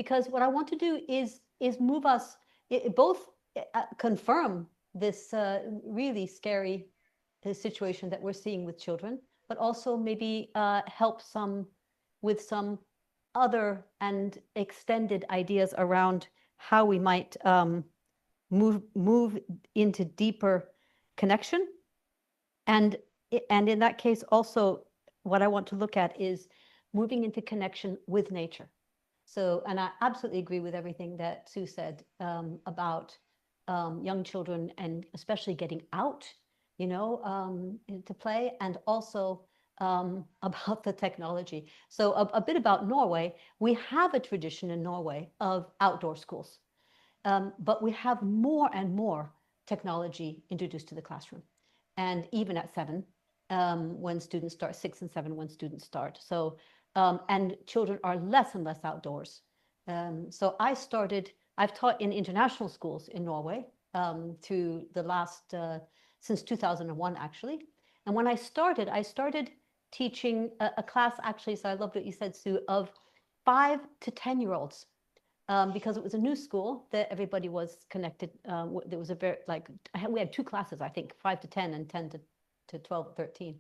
because what I want to do is move us, both confirm this really scary situation that we're seeing with children, but also maybe help with some other and extended ideas around how we might move into deeper connection. And in that case, also, what I want to look at is moving into connection with nature. So, and I absolutely agree with everything that Sue said about young children, and especially getting out, to play, and also about the technology. So a bit about Norway. We have a tradition in Norway of outdoor schools, but we have more and more technology introduced to the classroom. And even at 7, when students start, 6 and 7 when students start. So, and children are less and less outdoors. So I've taught in international schools in Norway through the last, since 2001 actually. And when I started teaching a class actually, so I loved what you said, Sue, of 5 to 10-year-olds. Because it was a new school that everybody was connected. There was a very, we had 2 classes, I think, 5 to 10 and 10 to 12 or 13.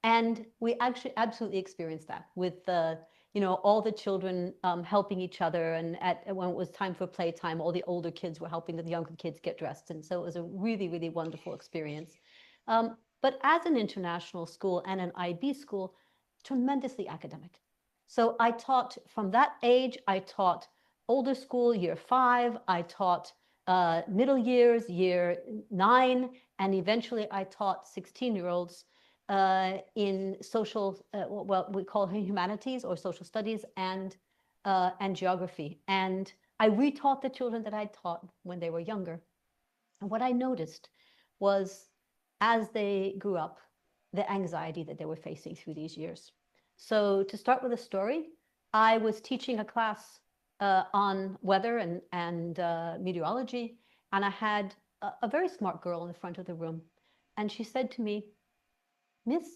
And we actually absolutely experienced that with all the children helping each other. And when it was time for playtime, all the older kids were helping the younger kids get dressed. And so it was a really, really wonderful experience. But as an international school and an IB school, tremendously academic. So I taught from that age. I taught older school, year 5. I taught middle years, year 9. And eventually I taught 16-year-olds in social, what we call humanities or social studies, and geography. And I retaught the children that I taught when they were younger. And what I noticed was, as they grew up, the anxiety that they were facing through these years. So to start with a story, I was teaching a class on weather and meteorology, and I had a very smart girl in the front of the room. And she said to me, "Miss,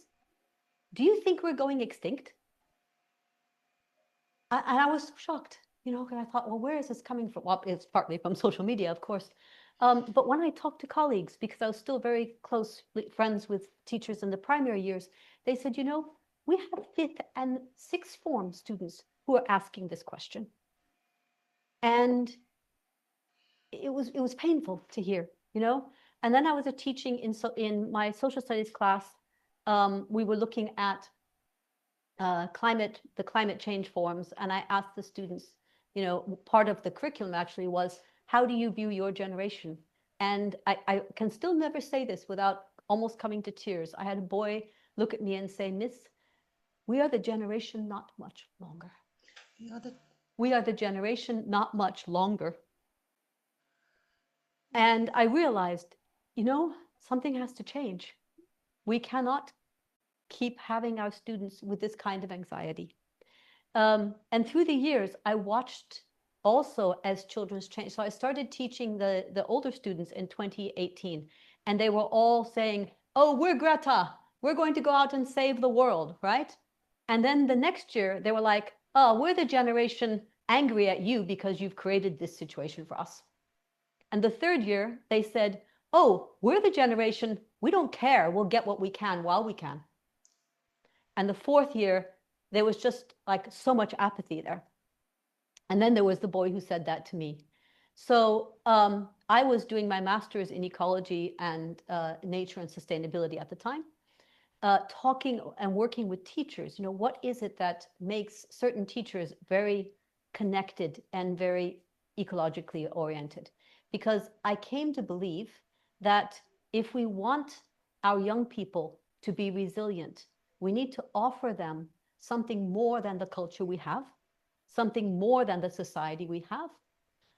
do you think we're going extinct?" And I was so shocked, because I thought, well, where is this coming from? Well, it's partly from social media, of course. But when I talked to colleagues, because I was still very close friends with teachers in the primary years, they said, we have 5th and 6th form students who are asking this question. And it was painful to hear, And then I was teaching in my social studies class. We were looking at the climate change forms, and I asked the students, part of the curriculum actually was, how do you view your generation? And I can still never say this without almost coming to tears. I had a boy look at me and say, "Miss, we are the generation not much longer. We are the generation not much longer." And I realized, something has to change. We cannot keep having our students with this kind of anxiety. And through the years, I watched also as children's change. So I started teaching the older students in 2018, and they were all saying, "Oh, we're Greta. We're going to go out and save the world," right? And then the next year, they were like, "Oh, we're the generation angry at you because you've created this situation for us." And the third year, they said, "Oh, we're the generation, we don't care. We'll get what we can while we can." And the fourth year, there was just like so much apathy there. And then there was the boy who said that to me. So I was doing my master's in ecology and nature and sustainability at the time. Talking and working with teachers, what is it that makes certain teachers very connected and very ecologically oriented? Because I came to believe that if we want our young people to be resilient, we need to offer them something more than the culture we have, something more than the society we have,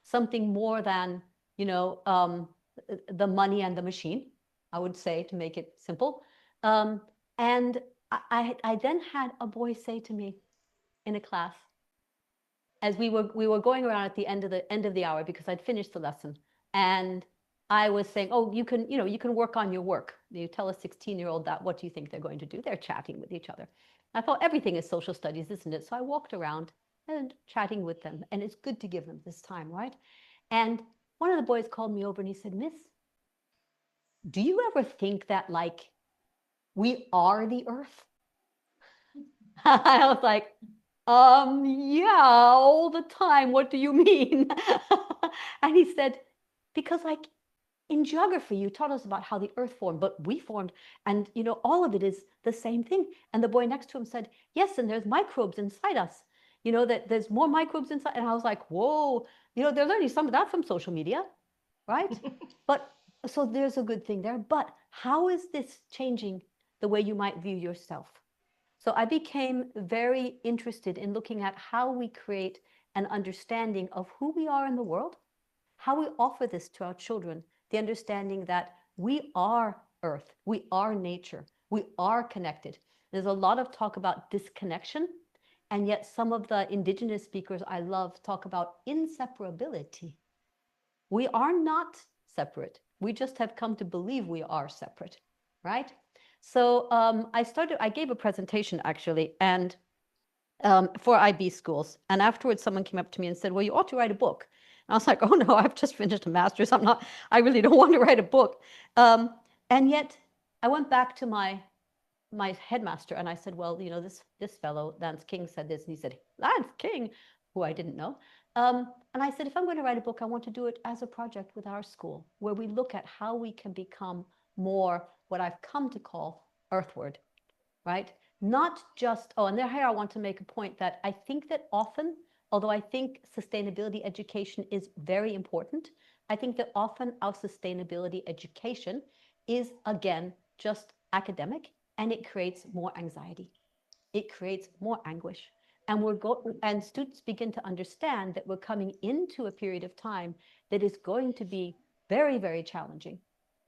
something more than, the money and the machine, I would say, to make it simple. And I then had a boy say to me in a class, as we were going around at the end of the hour, because I'd finished the lesson, and I was saying, "Oh, you can work on your work." You tell a 16-year-old that, what do you think they're going to do? They're chatting with each other. I thought everything is social studies, isn't it? So I walked around and chatting with them. And it's good to give them this time, right? And one of the boys called me over and he said, Miss, do you ever think that like we are the earth? I was like, yeah, all the time. What do you mean? And he said, because like in geography, you taught us about how the earth formed, but we formed, and you know, all of it is the same thing. And the boy next to him said, yes, and there's microbes inside us. You know, that there's more microbes inside. And I was like, whoa, you know, they're learning some of that from social media, right? But so there's a good thing there. But how is this changing the way you might view yourself? So I became very interested in looking at how we create an understanding of who we are in the world, how we offer this to our children, the understanding that we are Earth, we are nature, we are connected. There's a lot of talk about disconnection, and yet some of the indigenous speakers I love talk about inseparability. We are not separate. We just have come to believe we are separate, right? So I gave a presentation actually, and for IB schools. And afterwards, someone came up to me and said, well, you ought to write a book. And I was like, oh no, I've just finished a master's. I really don't want to write a book. And yet I went back to my headmaster and I said, well, you know, this fellow, Lance King, said this. And he said, Lance King, who I didn't know. And I said, if I'm going to write a book, I want to do it as a project with our school, where we look at how we can become more what I've come to call earthward, right? Not just, oh, and here I want to make a point that I think that often, although I think sustainability education is very important, I think that often our sustainability education is, again, just academic, and it creates more anxiety. It creates more anguish. And students begin to understand that we're coming into a period of time that is going to be very, very challenging.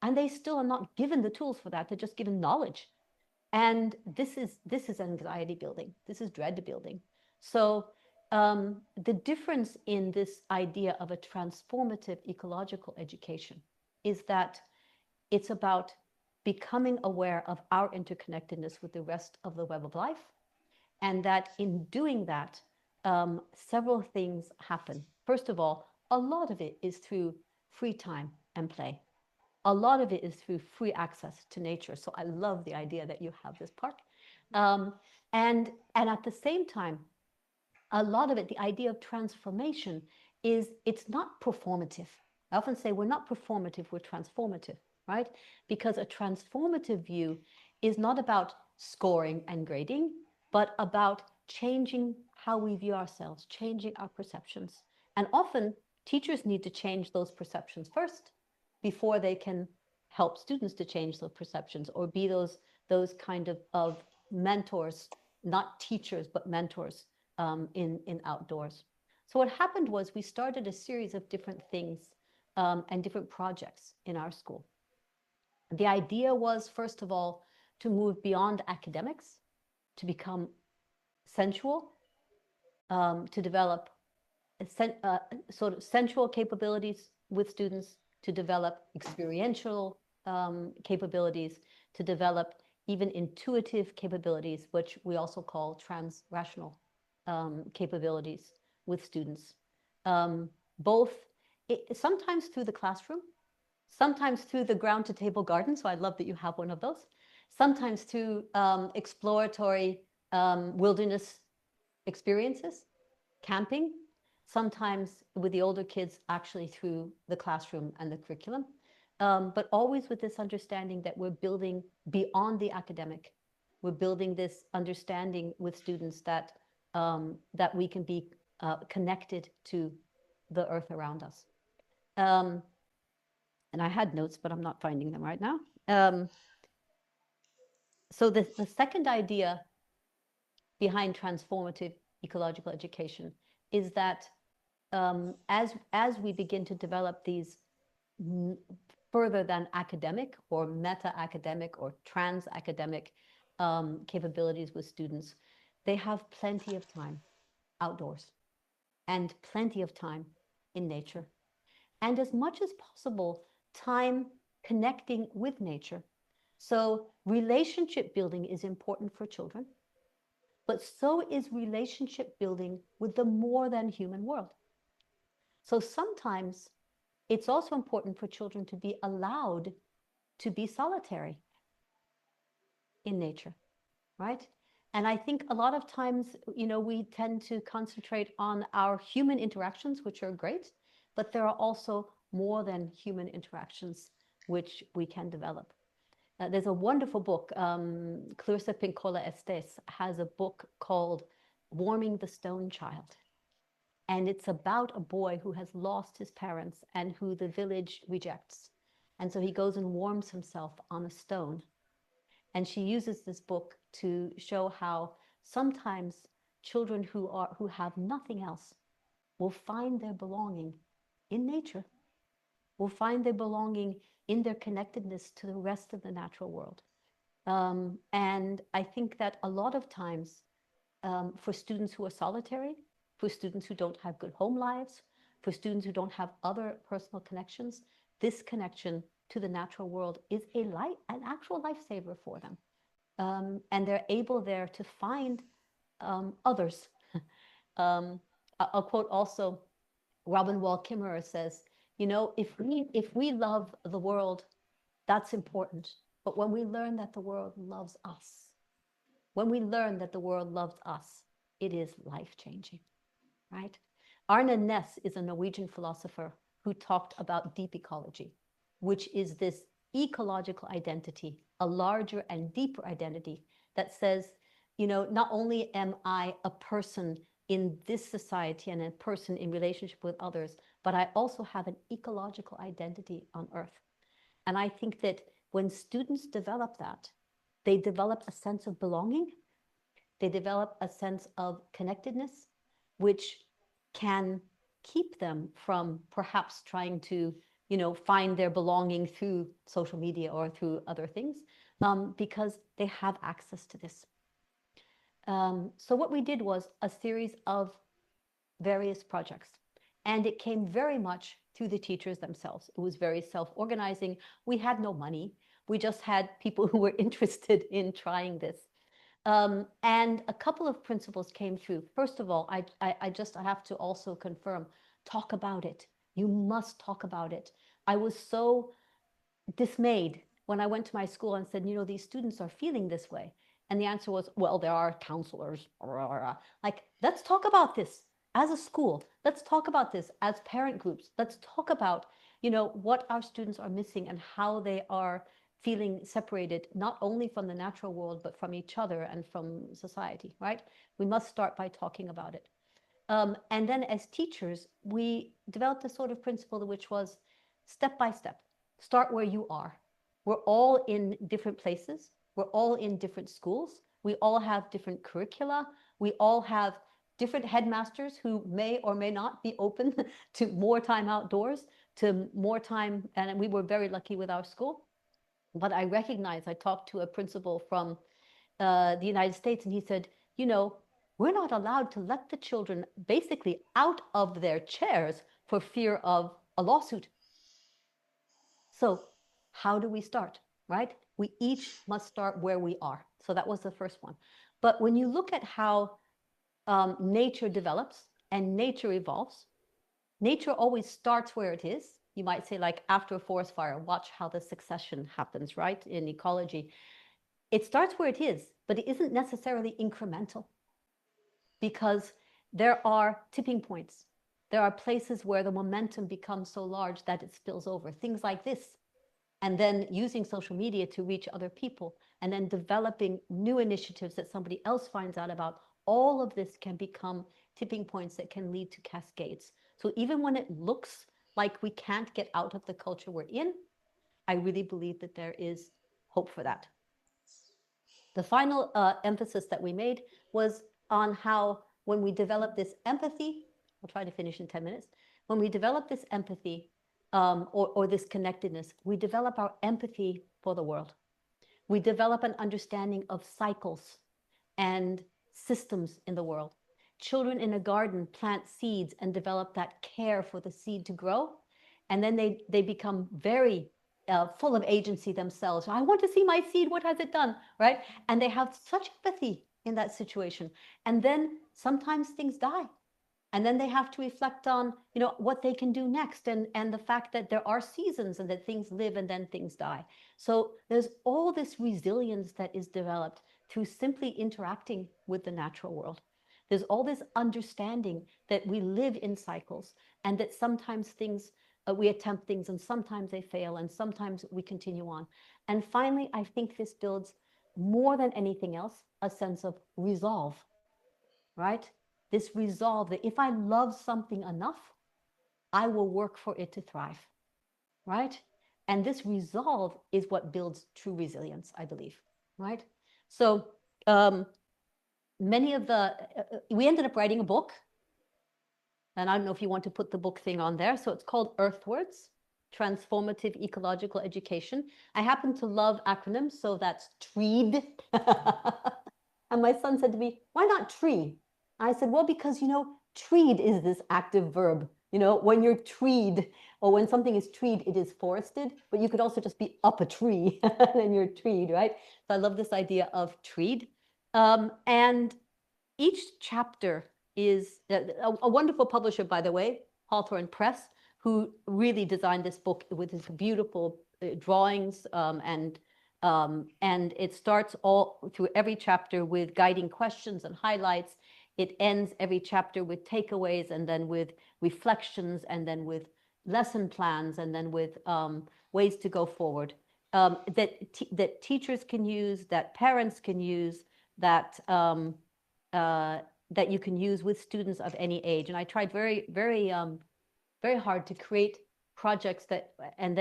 And they still are not given the tools for that. They're just given knowledge. And this is anxiety building. This is dread building. So the difference in this idea of a transformative ecological education is that it's about becoming aware of our interconnectedness with the rest of the web of life, and that in doing that, several things happen. First of all, a lot of it is through free time and play. A lot of it is through free access to nature. So I love the idea that you have this park. And at the same time, a lot of it, the idea of transformation is it's not performative. I often say we're not performative, we're transformative, right? Because a transformative view is not about scoring and grading, but about changing how we view ourselves, changing our perceptions. And often teachers need to change those perceptions first before they can help students to change those perceptions or be those kind of mentors, not teachers, but mentors in outdoors. So what happened was we started a series of different things and different projects in our school. The idea was, first of all, to move beyond academics, to become sensual, to develop sort of sensual capabilities with students, to develop experiential capabilities, to develop even intuitive capabilities, which we also call trans-rational capabilities with students. Sometimes through the classroom, sometimes through the ground-to-table garden, so I love that you have one of those, sometimes through exploratory wilderness experiences, camping, sometimes with the older kids actually through the classroom and the curriculum, but always with this understanding that we're building beyond the academic. We're building this understanding with students that we can be connected to the earth around us. And I had notes, but I'm not finding them right now. So the second idea behind transformative ecological education is that as we begin to develop these further than academic or meta-academic or trans-academic capabilities with students, they have plenty of time outdoors and plenty of time in nature. And as much as possible, time connecting with nature. So relationship building is important for children. but so is relationship building with the more than human world. So sometimes it's also important for children to be allowed to be solitary in nature, right? And I think a lot of times, we tend to concentrate on our human interactions, which are great, but there are also more than human interactions which we can develop. There's a wonderful book, Clarissa Pinkola Estes has a book called Warming the Stone Child. And it's about a boy who has lost his parents and who the village rejects. And so he goes and warms himself on a stone. And she uses this book to show how sometimes children who have nothing else will find their belonging in nature, will find their belonging in their connectedness to the rest of the natural world. And I think that a lot of times, for students who are solitary, for students who don't have good home lives, for students who don't have other personal connections, this connection to the natural world is an actual lifesaver for them. And they're able there to find others. I'll quote also Robin Wall Kimmerer says, if we love the world, that's important. But when we learn that the world loves us, when we learn that the world loves us, it is life-changing, right? Arne Næss is a Norwegian philosopher who talked about deep ecology, which is this ecological identity, a larger and deeper identity that says, not only am I a person in this society and a person in relationship with others, but I also have an ecological identity on Earth. And I think that when students develop that, they develop a sense of belonging, they develop a sense of connectedness, which can keep them from perhaps trying to, find their belonging through social media or through other things, because they have access to this. So what we did was a series of various projects, and it came very much through the teachers themselves. It was very self-organizing. We had no money. We just had people who were interested in trying this. And a couple of principles came through. First of all, I have to also confirm, talk about it. You must talk about it. I was so dismayed when I went to my school and said, these students are feeling this way. And the answer was, well, there are counselors. Like, let's talk about this as a school. Let's talk about this as parent groups. Let's talk about, what our students are missing and how they are feeling separated, not only from the natural world, but from each other and from society, right? We must start by talking about it. And then as teachers, we developed a sort of principle which was step by step. Start where you are. We're all in different places. We're all in different schools. We all have different curricula. We all have different headmasters who may or may not be open to more time outdoors, to more time. And we were very lucky with our school. But I talked to a principal from the United States, and he said, we're not allowed to let the children basically out of their chairs for fear of a lawsuit. So how do we start, right? We each must start where we are. So that was the first one. But when you look at how nature develops and nature evolves, nature always starts where it is. You might say, like after a forest fire, watch how the succession happens, right? In ecology, it starts where it is, but it isn't necessarily incremental, because there are tipping points. There are places where the momentum becomes so large that it spills over. Things like this. And then using social media to reach other people, and then developing new initiatives that somebody else finds out about. All of this can become tipping points that can lead to cascades. So even when it looks like we can't get out of the culture we're in, I really believe that there is hope for that. The final emphasis that we made was on how, when we develop this empathy, I'll try to finish in 10 minutes, when we develop this empathy or this connectedness, we develop our empathy for the world. We develop an understanding of cycles and systems in the world. Children in a garden plant seeds and develop that care for the seed to grow. And then they become very full of agency themselves. I want to see my seed. What has it done? Right? And they have such empathy in that situation. And then sometimes things die. And then they have to reflect on, what they can do next, and the fact that there are seasons and that things live and then things die. So there's all this resilience that is developed through simply interacting with the natural world. There's all this understanding that we live in cycles, and that sometimes things, we attempt things and sometimes they fail and sometimes we continue on. And finally, I think this builds, more than anything else, a sense of resolve, right? This resolve that if I love something enough, I will work for it to thrive, right? And this resolve is what builds true resilience, I believe, right? So we ended up writing a book, and I don't know if you want to put the book thing on there. So it's called Earthwards, Transformative Ecological Education. I happen to love acronyms, so that's TREED. And my son said to me, why not tree? I said, well, because, treed is this active verb. When you're treed, or when something is treed, it is forested, but you could also just be up a tree and you're treed, right? So I love this idea of treed. And each chapter is a wonderful publisher, by the way, Hawthorne Press, who really designed this book with its beautiful drawings, and it starts all through every chapter with guiding questions and highlights. It ends every chapter with takeaways, and then with reflections, and then with lesson plans, and then with ways to go forward, that teachers can use, that parents can use, that that you can use with students of any age. And I tried very, very, very hard to create projects that, and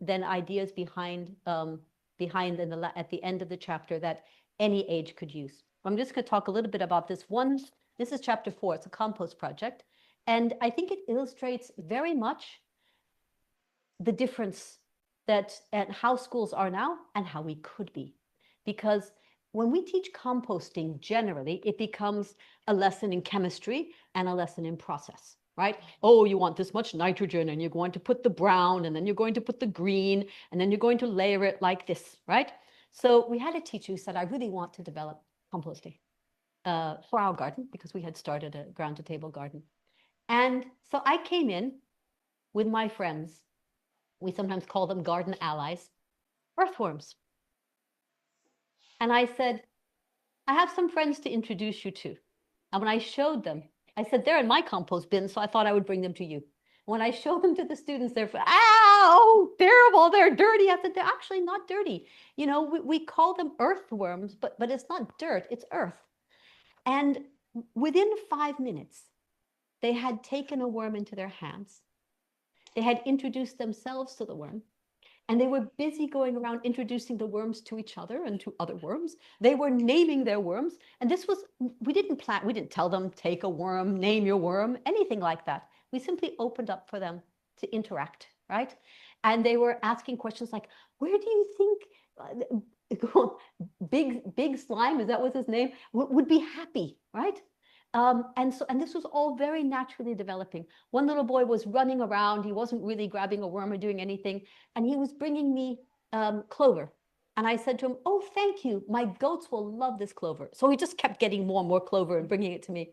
then ideas behind at the end of the chapter that any age could use. I'm just going to talk a little bit about this one. This is chapter 4. It's a compost project, and I think it illustrates very much the difference and how schools are now and how we could be. Because when we teach composting, generally, it becomes a lesson in chemistry and a lesson in process, right? Oh, you want this much nitrogen, and you're going to put the brown, and then you're going to put the green, and then you're going to layer it like this, right? So we had a teacher who said, I really want to develop composting for our garden, because we had started a ground-to-table garden. And so I came in with my friends. We sometimes call them garden allies, earthworms. And I said, I have some friends to introduce you to. And when I showed them, I said, they're in my compost bin, so I thought I would bring them to you. When I showed them to the students, they're, oh, terrible, they're dirty. I said, they're actually not dirty. We call them earthworms, but it's not dirt, it's earth. And within 5 minutes, they had taken a worm into their hands. They had introduced themselves to the worm. And they were busy going around introducing the worms to each other and to other worms. They were naming their worms. And this was, we didn't tell them, take a worm, name your worm, anything like that. We simply opened up for them to interact, right? And they were asking questions like, where do you think Big Slime, is that was his name, would be happy, right? And this was all very naturally developing. One little boy was running around. He wasn't really grabbing a worm or doing anything. And he was bringing me clover. And I said to him, oh, thank you. My goats will love this clover. So he just kept getting more and more clover and bringing it to me.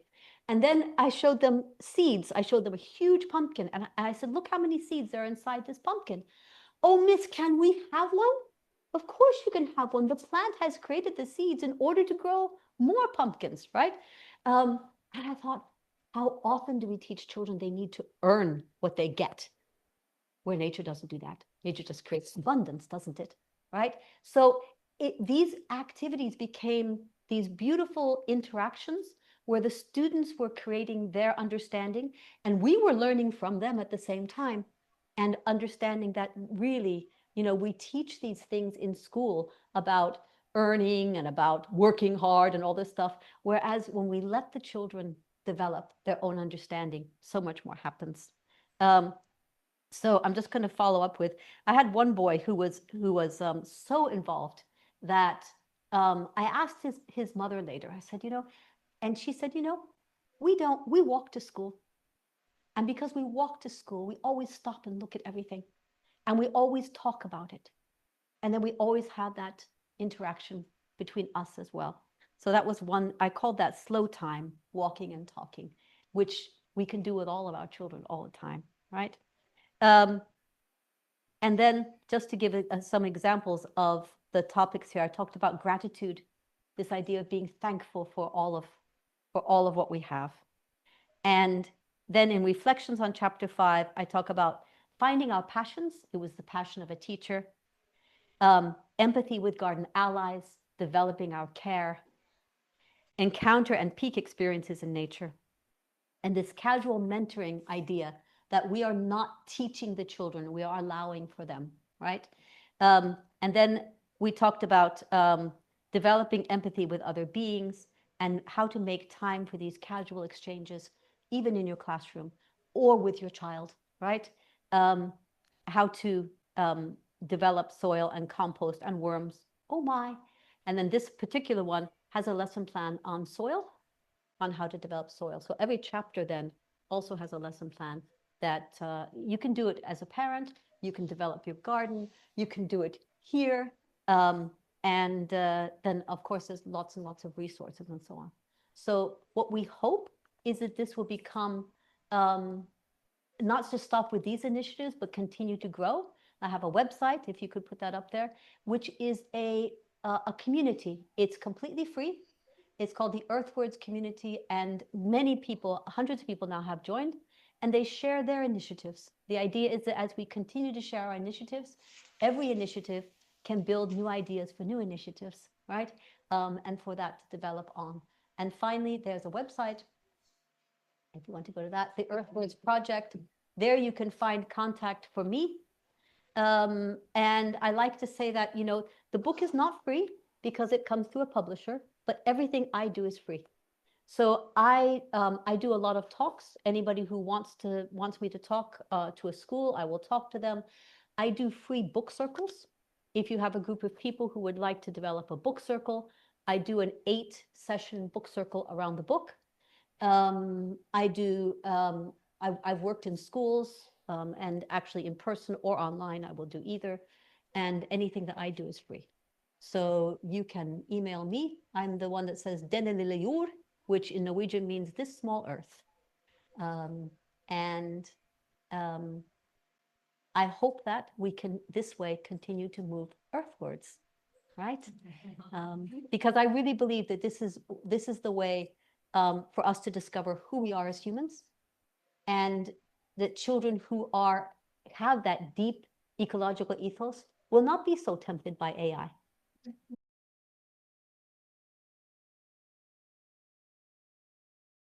And then I showed them seeds. I showed them a huge pumpkin. And I said, look how many seeds are inside this pumpkin. Oh, miss, can we have one? Of course you can have one. The plant has created the seeds in order to grow more pumpkins, right? And I thought, how often do we teach children they need to earn what they get, where nature doesn't do that? Nature just creates abundance, doesn't it? Right? So these activities became these beautiful interactions where the students were creating their understanding, and we were learning from them at the same time, and understanding that really, we teach these things in school about earning and about working hard and all this stuff. Whereas when we let the children develop their own understanding, so much more happens. So I'm just going to follow up with, I had one boy who was so involved that I asked his mother later, I said, and she said, we walk to school. And because we walk to school, we always stop and look at everything. And we always talk about it. And then we always have that interaction between us as well. So that was one, I called that slow time, walking and talking, which we can do with all of our children all the time, right? And then just to give some examples of the topics here, I talked about gratitude, this idea of being thankful for all of what we have. And then in reflections on chapter 5, I talk about finding our passions. It was the passion of a teacher. Empathy with garden allies, developing our care, encounter and peak experiences in nature, and this casual mentoring idea that we are not teaching the children, we are allowing for them, right? And then we talked about developing empathy with other beings and how to make time for these casual exchanges, even in your classroom or with your child, right? How to develop soil and compost and worms. Oh my. And then this particular one has a lesson plan on soil, on how to develop soil. So every chapter then also has a lesson plan that you can do it as a parent, you can develop your garden, you can do it here, and then of course there's lots and lots of resources and so on. So what we hope is that this will become not just stop with these initiatives, but continue to grow. I have a website, if you could put that up there, which is a community. It's completely free. It's called the Earthwards community, and many people, hundreds of people now have joined, and they share their initiatives. The idea is that as we continue to share our initiatives, every initiative can build new ideas for new initiatives, right? And for that to develop on. And finally, there's a website, if you want to go to that, the Earthwards Project. There you can find contact for me. And I like to say that, you know, the book is not free because it comes through a publisher, but everything I do is free. So I do a lot of talks. Anybody who wants me to talk to a school, I will talk to them. I do free book circles. If you have a group of people who would like to develop a book circle, I do an 8-session book circle around the book. I've worked in schools, and actually in person or online, I will do either. And anything that I do is free. So you can email me. I'm the one that says Denne lille jord, which in Norwegian means this small earth. I hope that we can this way continue to move earthwards, right? Because I really believe that this is the way for us to discover who we are as humans, and that children who have that deep ecological ethos will not be so tempted by AI.